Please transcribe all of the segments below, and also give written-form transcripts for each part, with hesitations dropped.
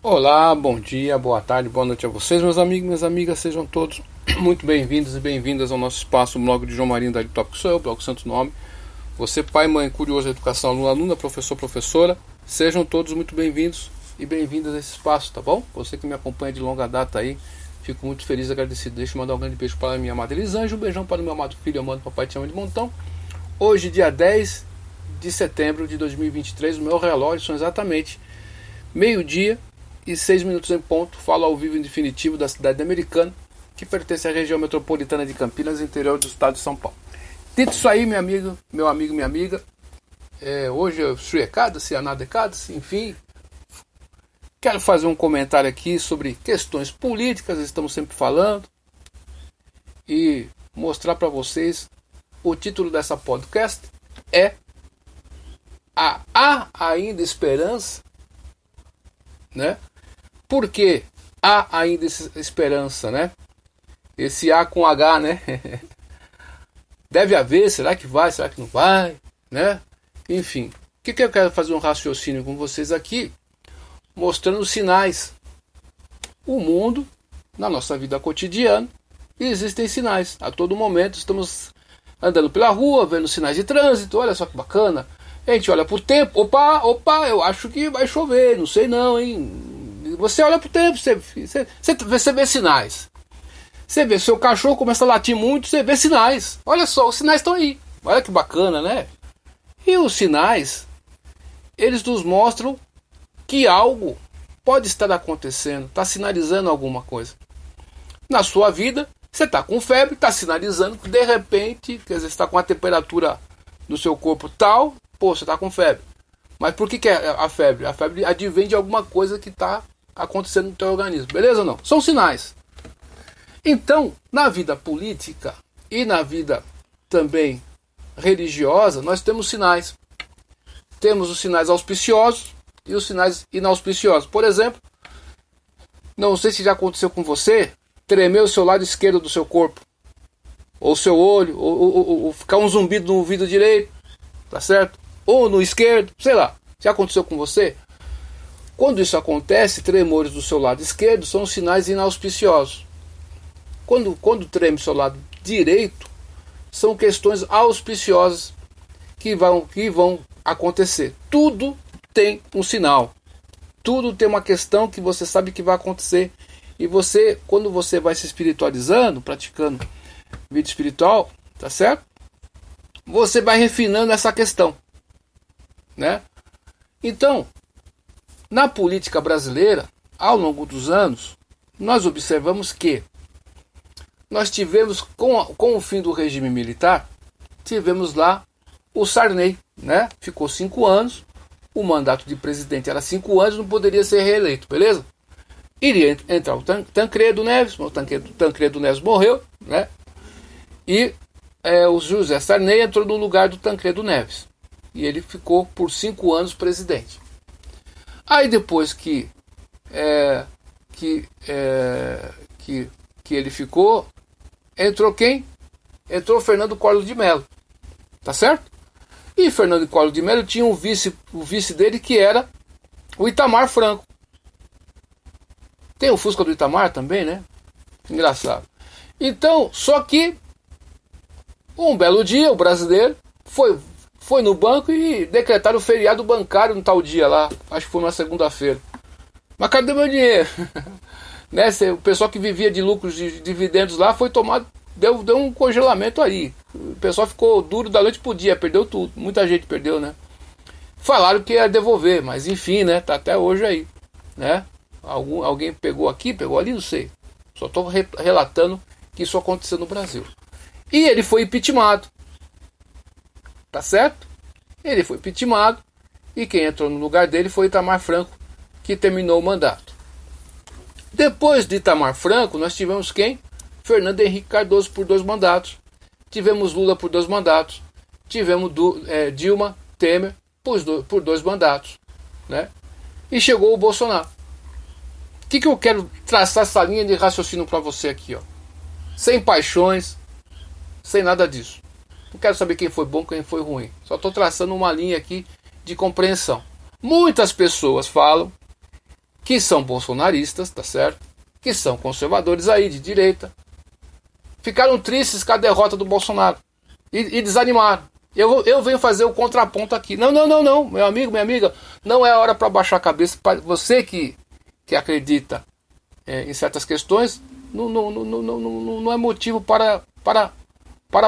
Olá, bom dia, boa tarde, boa noite a vocês, meus amigos e minhas amigas, sejam todos muito bem-vindos e bem-vindas ao nosso espaço, o blog de João Marinho da Top, que sou eu, blog Santo Nome. Você, pai, mãe, curioso, educação, aluno, aluna, professor, professora, sejam todos muito bem-vindos e bem-vindas a esse espaço, tá bom? Você que me acompanha de longa data aí, fico muito feliz e agradecido. Deixa eu mandar um grande beijo para a minha amada Elisângela, um beijão para o meu amado filho, amado papai, te amo de montão. Hoje, dia 10 de setembro de 2023, o meu relógio são exatamente meio-dia e 6 minutos em ponto. Falo ao vivo em definitivo da cidade americana, que pertence à região metropolitana de Campinas, interior do estado de São Paulo. Dito isso aí, meu amigo, minha amiga, hoje eu chuecada, se anadecada, enfim, quero fazer um comentário aqui sobre questões políticas, estamos sempre falando, e mostrar para vocês o título dessa podcast é Há ainda esperança, né? Porque há ainda esperança, né? Esse A com H, né? Deve haver, será que vai, será que não vai, né? Enfim, o que eu quero fazer um raciocínio com vocês aqui, mostrando sinais. O mundo, na nossa vida cotidiana, existem sinais. A todo momento estamos andando pela rua, vendo sinais de trânsito, olha só que bacana. A gente olha pro tempo, opa, eu acho que vai chover, não sei não, hein? Você olha pro tempo, você vê sinais. Você vê seu cachorro começa a latir muito, você vê sinais. Olha só, os sinais estão aí. Olha que bacana, né? E os sinais, eles nos mostram que algo pode estar acontecendo, está sinalizando alguma coisa. Na sua vida, você está com febre, está sinalizando que de repente, quer dizer, você está com a temperatura do seu corpo tal, pô, você está com febre. Mas por que é a febre? A febre advém de alguma coisa que está acontecendo no teu organismo, beleza ou não? São sinais. Então, na vida política e na vida também religiosa, nós temos sinais. Temos os sinais auspiciosos e os sinais inauspiciosos. Por exemplo, não sei se já aconteceu com você, tremer o seu lado esquerdo do seu corpo, ou seu olho, ou ficar um zumbido no ouvido direito, tá certo? Ou no esquerdo, sei lá. Já aconteceu com você? Quando isso acontece, tremores do seu lado esquerdo são sinais inauspiciosos. Quando treme o seu lado direito, são questões auspiciosas que vão acontecer. Tudo tem um sinal. Tudo tem uma questão que você sabe que vai acontecer. E você, quando você vai se espiritualizando, praticando vida espiritual, tá certo? Você vai refinando essa questão, né? Então, na política brasileira, ao longo dos anos, nós observamos que nós tivemos, com o fim do regime militar, tivemos lá o Sarney, né? Ficou 5 anos, o mandato de presidente era 5 anos, não poderia ser reeleito, beleza? Iria entrar o Tancredo Neves, o Tancredo Neves morreu, né? E o José Sarney entrou no lugar do Tancredo Neves. E ele ficou por 5 anos presidente. Aí depois que ele ficou, entrou quem? Entrou o Fernando Collor de Mello. Tá certo? E Fernando Collor de Mello tinha o vice dele, que era o Itamar Franco. Tem o Fusca do Itamar também, né? Engraçado. Então, só que um belo dia o brasileiro foi no banco e decretaram o feriado bancário no tal dia lá. Acho que foi uma segunda-feira. Mas cadê meu dinheiro? Né? O pessoal que vivia de lucros de dividendos lá foi tomado, deu um congelamento aí. O pessoal ficou duro da noite pro dia, perdeu tudo. Muita gente perdeu, né? Falaram que ia devolver, mas enfim, né? Tá até hoje aí, né? Alguém pegou aqui, pegou ali, não sei. Só estou relatando que isso aconteceu no Brasil. E ele foi impeachmentado. Tá certo? Ele foi impeachmentado. E quem entrou no lugar dele foi Itamar Franco, que terminou o mandato. Depois de Itamar Franco, nós tivemos quem? Fernando Henrique Cardoso por 2 mandatos. Tivemos Lula por 2 mandatos. Tivemos Dilma Temer por 2 mandatos. Né? E chegou o Bolsonaro. O que eu quero traçar essa linha de raciocínio para você aqui, ó? Sem paixões, sem nada disso. Não quero saber quem foi bom, quem foi ruim. Só estou traçando uma linha aqui de compreensão. Muitas pessoas falam que são bolsonaristas, tá certo? Que são conservadores aí, de direita, ficaram tristes com a derrota do Bolsonaro e desanimaram. Eu venho fazer o contraponto aqui. Não, meu amigo, minha amiga, não é hora para baixar a cabeça. Você que acredita em certas questões, não é motivo para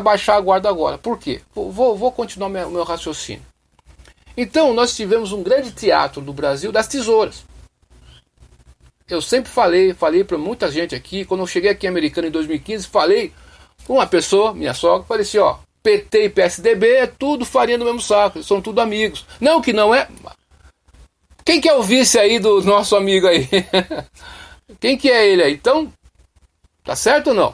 baixar a guarda agora. Por quê? Vou continuar meu raciocínio. Então, nós tivemos um grande teatro no Brasil das tesouras. Eu sempre falei para muita gente aqui, quando eu cheguei aqui em Americana em 2015, falei com uma pessoa, minha sogra, falei assim, ó, PT e PSDB é tudo farinha do mesmo saco, são tudo amigos. Não que não é. Quem que é o vice aí do nosso amigo aí? Quem que é ele aí? Então, tá certo ou não?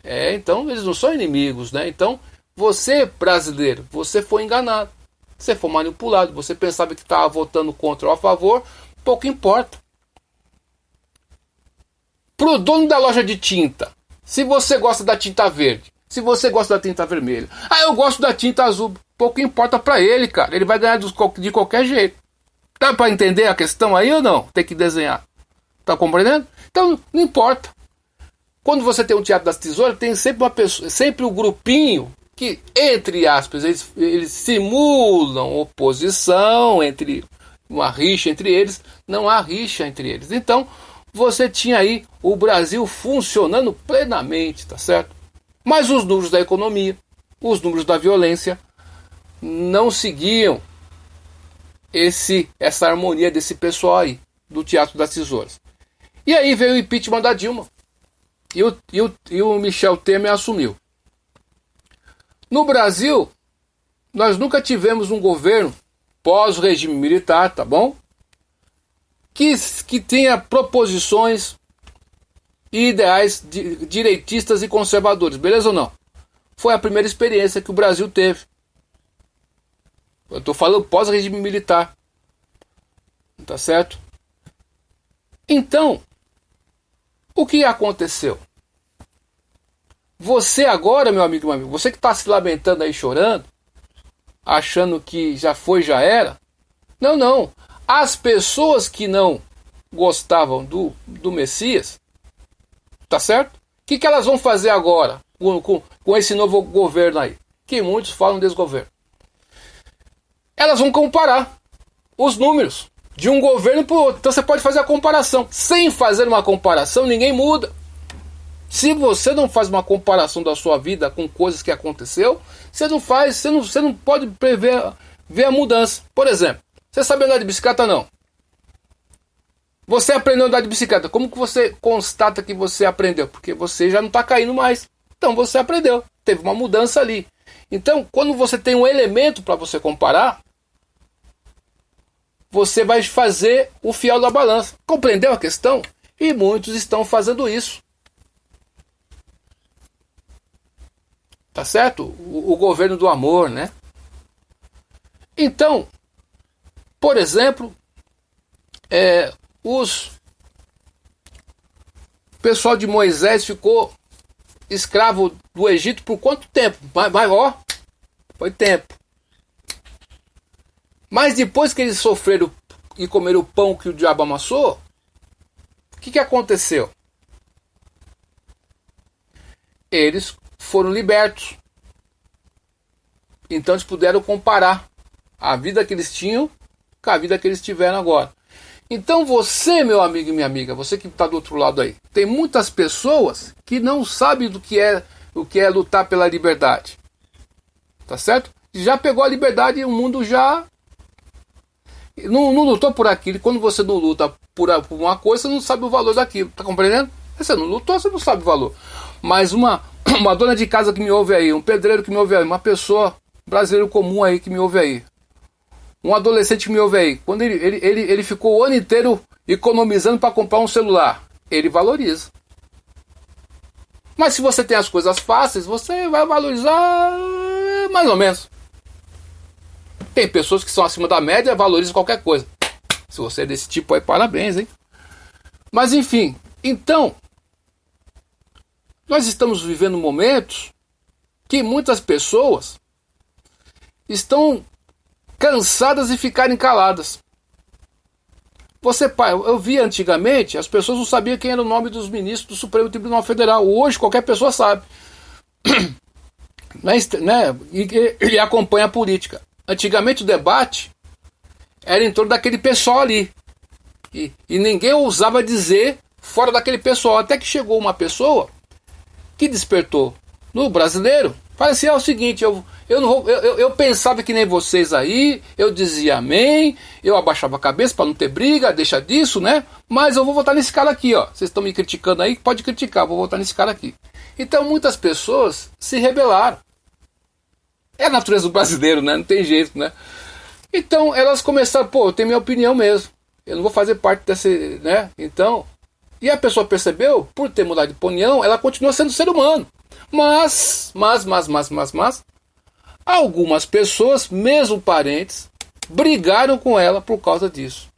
Então eles não são inimigos, né? Então, você, brasileiro, você foi enganado. Você foi manipulado. Você pensava que estava votando contra ou a favor, pouco importa. Pro dono da loja de tinta, se você gosta da tinta verde, se você gosta da tinta vermelha, eu gosto da tinta azul, pouco importa pra ele, cara. Ele vai ganhar de qualquer jeito. Dá pra entender a questão aí ou não? Tem que desenhar. Tá compreendendo? Então, não importa. Quando você tem um teatro das tesouras, tem sempre uma pessoa, sempre um grupinho que, entre aspas, eles simulam oposição, entre uma rixa entre eles. Não há rixa entre eles. Então, você tinha aí o Brasil funcionando plenamente, tá certo? Mas os números da economia, os números da violência, não seguiam essa harmonia desse pessoal aí, do Teatro das Tesouras. E aí veio o impeachment da Dilma. E o Michel Temer assumiu. No Brasil, nós nunca tivemos um governo pós-regime militar, tá bom? Que tenha proposições e ideais direitistas e conservadores, beleza ou não? Foi a primeira experiência que o Brasil teve. Eu estou falando pós-regime militar. Tá certo? Então, o que aconteceu? Você agora, meu amigo, você que está se lamentando aí, chorando, achando que já foi, já era. Não. As pessoas que não gostavam do Messias, tá certo? O que elas vão fazer agora com esse novo governo aí? Que muitos falam desse governo. Elas vão comparar os números de um governo para o outro. Então você pode fazer a comparação. Sem fazer uma comparação, ninguém muda. Se você não faz uma comparação da sua vida com coisas que aconteceu, você não pode ver a mudança. Por exemplo, você sabe andar de bicicleta ou não? Você aprendeu a andar de bicicleta. Como que você constata que você aprendeu? Porque você já não está caindo mais. Então você aprendeu. Teve uma mudança ali. Então, quando você tem um elemento para você comparar, você vai fazer o fiel da balança. Compreendeu a questão? E muitos estão fazendo isso. Tá certo? O governo do amor, né? Então, por exemplo, o pessoal de Moisés ficou escravo do Egito por quanto tempo? Foi tempo. Mas depois que eles sofreram e comeram o pão que o diabo amassou, o que aconteceu? Eles foram libertos. Então eles puderam comparar a vida que eles tinham com a vida que eles tiveram agora. Então você, meu amigo e minha amiga, você que está do outro lado aí, tem muitas pessoas que não sabem o que é lutar pela liberdade. Tá certo? Já pegou a liberdade e o mundo já não lutou por aquilo. E quando você não luta por uma coisa, você não sabe o valor daquilo. Tá compreendendo? Você não lutou, você não sabe o valor. Mas uma dona de casa que me ouve aí, um pedreiro que me ouve aí, uma pessoa brasileiro comum aí que me ouve aí, um adolescente que me ouve aí, quando ele ficou o ano inteiro economizando para comprar um celular, ele valoriza. Mas se você tem as coisas fáceis, você vai valorizar mais ou menos. Tem pessoas que são acima da média e valorizam qualquer coisa. Se você é desse tipo aí, parabéns, hein? Mas enfim, então, nós estamos vivendo momentos que muitas pessoas estão cansadas de ficarem caladas. Eu via antigamente, as pessoas não sabiam quem era o nome dos ministros do Supremo Tribunal Federal. Hoje qualquer pessoa sabe. Né? E acompanha a política. Antigamente o debate era em torno daquele pessoal ali. E ninguém ousava dizer fora daquele pessoal. Até que chegou uma pessoa que despertou no brasileiro. Fala assim, é o seguinte, eu pensava que nem vocês aí, eu dizia amém, eu abaixava a cabeça para não ter briga, deixa disso, né? Mas eu vou votar nesse cara aqui, ó. Vocês estão me criticando aí, pode criticar, eu vou votar nesse cara aqui. Então muitas pessoas se rebelaram. É a natureza do brasileiro, né? Não tem jeito, né? Então elas começaram, eu tenho minha opinião mesmo. Eu não vou fazer parte desse, né? Então, e a pessoa percebeu, por ter mudado de opinião, ela continua sendo ser humano. Mas, algumas pessoas, mesmo parentes, brigaram com ela por causa disso.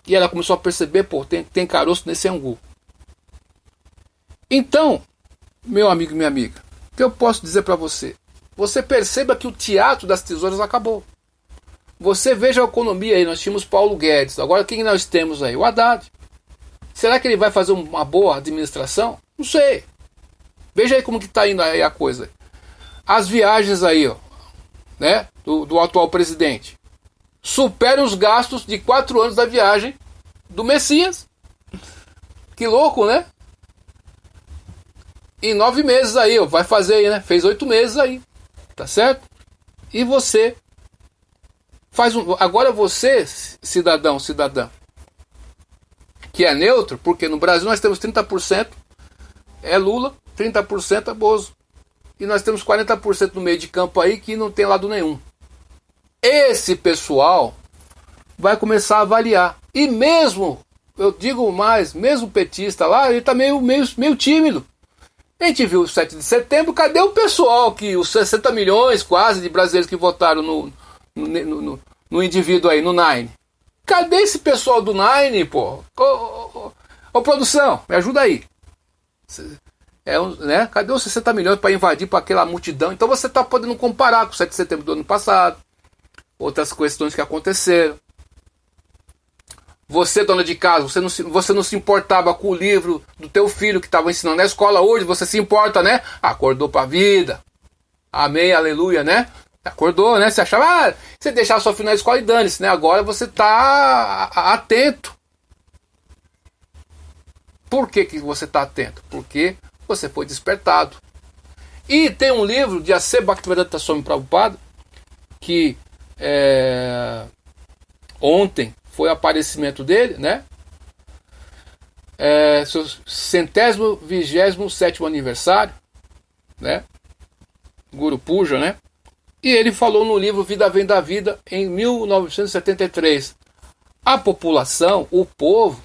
E ela começou a perceber, tem caroço nesse angu. Então, meu amigo e minha amiga, o que eu posso dizer para você? Você perceba que o teatro das tesouras acabou. Você veja a economia aí, nós tínhamos Paulo Guedes, agora quem nós temos aí? O Haddad. Será que ele vai fazer uma boa administração? Não sei. Veja aí como que está indo aí a coisa. As viagens aí, ó, né, do atual presidente superam os gastos de 4 anos da viagem do Messias. Que louco, né? Em 9 meses aí, ó, vai fazer aí, né? Fez 8 meses aí, tá certo? E você agora você, cidadã, que é neutro, porque no Brasil nós temos 30% é Lula, 30% é Bozo. E nós temos 40% no meio de campo aí que não tem lado nenhum. Esse pessoal vai começar a avaliar. E mesmo, eu digo mais, mesmo o petista lá, ele está meio tímido. A gente viu o 7 de setembro, cadê o pessoal, os 60 milhões quase de brasileiros que votaram no indivíduo aí, no Nine? Cadê esse pessoal do Nine, pô? Ô, produção, me ajuda aí. Né? Cadê os 60 milhões para invadir para aquela multidão? Então você está podendo comparar com o 7 de setembro do ano passado, outras questões que aconteceram. Você, dona de casa, você não se importava com o livro do teu filho que estava ensinando na escola hoje, você se importa, né? Acordou para a vida. Amém, aleluia, né? Acordou, né? Você achava, você deixava sua filha na escola e dane-se, né? Agora você está atento. Por que você está atento? Porque você foi despertado. E tem um livro de A.C. Bhaktivedanta Swami Prabhupada, que ontem foi o aparecimento dele, né? Seu 127º aniversário, né? Guru Puja, né? E ele falou no livro Vida Vem da Vida, em 1973. A população, o povo,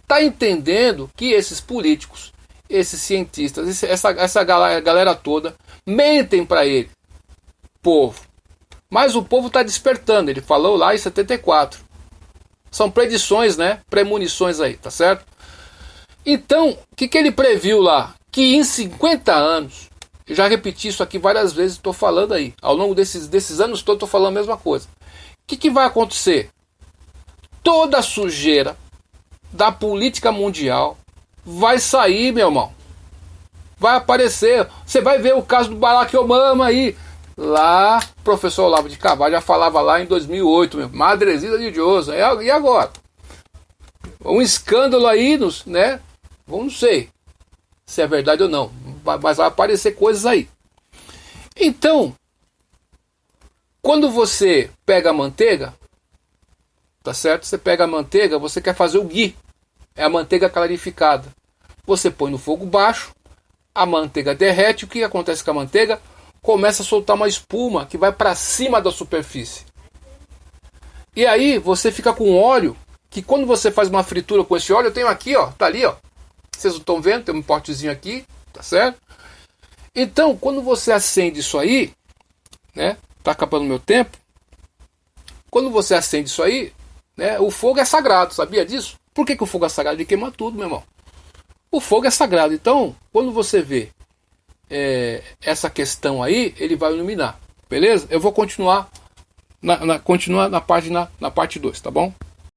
está entendendo que esses políticos, esses cientistas, essa galera toda, mentem para ele, povo. Mas o povo está despertando, ele falou lá em 74. São predições, né? Premonições aí, tá certo? Então, o que ele previu lá? Que em 50 anos, eu já repeti isso aqui várias vezes, estou falando aí. Ao longo desses anos todos, estou falando a mesma coisa. O que vai acontecer? Toda a sujeira da política mundial vai sair, meu irmão. Vai aparecer. Você vai ver o caso do Barack Obama aí. Lá, o professor Olavo de Carvalho já falava lá em 2008, meu. Madresita de Deus. E agora? Um escândalo aí, né? Não sei se é verdade ou não. Mas vai aparecer coisas aí. Então, quando você pega a manteiga, tá certo? Você pega a manteiga, você quer fazer o ghee. É a manteiga clarificada. Você põe no fogo baixo, a manteiga derrete. O que acontece com a manteiga? Começa a soltar uma espuma que vai para cima da superfície. E aí você fica com óleo, que quando você faz uma fritura com esse óleo, eu tenho aqui, ó, tá ali, ó. Vocês não estão vendo? Tem um potezinho aqui, tá certo? Então, quando você acende isso aí, né? Tá acabando meu tempo. Quando você acende isso aí, né? O fogo é sagrado, sabia disso? Por que o fogo é sagrado? Ele queima tudo, meu irmão. O fogo é sagrado. Então, quando você vê essa questão aí, ele vai iluminar. Beleza? Eu vou continuar na parte 2, tá bom?